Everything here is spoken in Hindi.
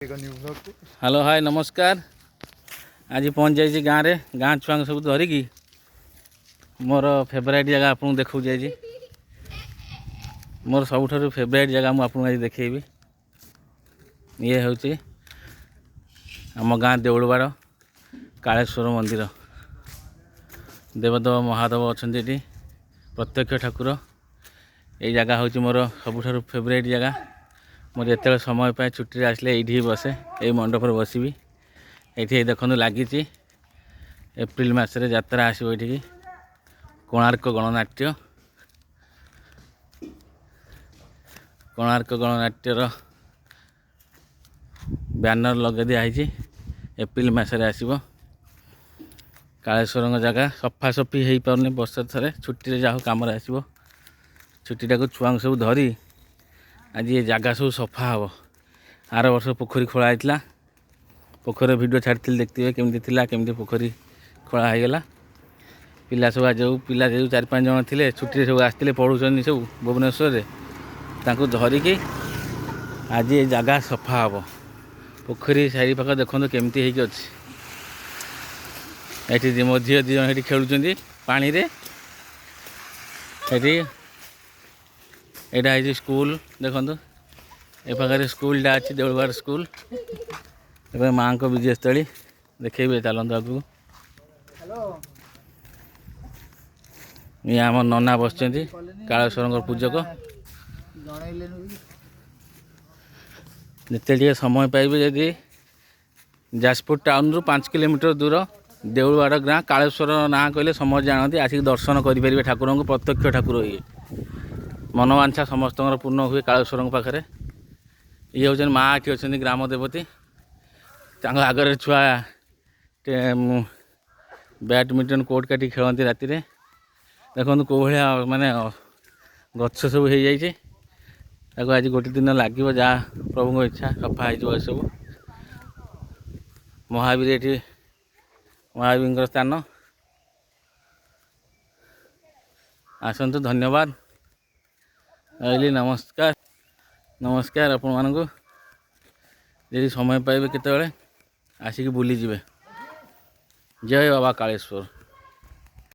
हेलो हाय नमस्कार। आज पहुँच जाइए गाँव रे गाँ छुआ सब धरिकी मोर फेवरेट जगह आपको देखा जाइए। मोर सब फेवरेट जगह मुझे आपको आज देखेबी। ये हूँ आम गाँ देउलबाड़ कालेश्वर मंदिर। देवदेव महादेव अच्छा प्रत्यक्ष ठाकुर। ये जगह हूँ मोर सब फेवरेट जगह। मोर जिते समय पाए छुट्टी आसले ये बसे ये मंडप बसबी। ये देखो लगी एप्रिल मसरे यात्रा आसो ये कोणार्क गणनाट्य। कोणार्क गणनाट्यर बैनर लगे दिखाई एप्रिल मसरे आसो। कालेश्वर जगह सफा सफी हो पारे वर्ष थे छुट्टी जाओ कम आसो। छुट्टीटा को छुआ सब धरी आज ये जगह सब सफा हम। आर वर्ष पोखरी खोला होता पोखर वीडियो छाड़ी देखते केमती थी केमती पोखरी खोला होगला। पिला सब आज पिला जो 4-5 जन थे छुट्टी सब आसते पढ़ुं सब भुवनेश्वर धरिकी आज ये जगह सफा हम। पोखरी चारि पाख देखो केमती है ये मो झी 2 जन खेलुं पानी रे। यहाँ स्कूल देखो ए पाखे स्कूलटा अच्छी देउलबाड़ स्कूल। ए माँ को विजयस्थली देखेबे चलते आगू। ये आम नना बस कालेश्वर पूजक। जिते समय पाइबे यदि जाजपुर टाउन रु 5 किलोमीटर दूर देउलबाड़ गाँ कालेश्वर ना कहले समझ जानते आसिक दर्शन करेंगे ठाकुर को। प्रत्यक्ष ठाकुर ये मनोवांछा समस्त पूर्ण हुए कालेश्वर पाखे। ये हूँ माँ कि अच्छा ग्राम देवती आगे छुआ बैडमिंटन कोर्ट काटी खेलती राति देखो कौ भाया माने गछ सब हो जाए। आज गोटे दिन लगे जहाँ प्रभु इच्छा सफा हो सब। महावीर ये महावीर स्थान आसतु। धन्यवाद रही। नमस्कार नमस्कार आपण मानक यदि समय पाइबे केते आसिक बुली जिवे। जय बाबा कालेश्वर।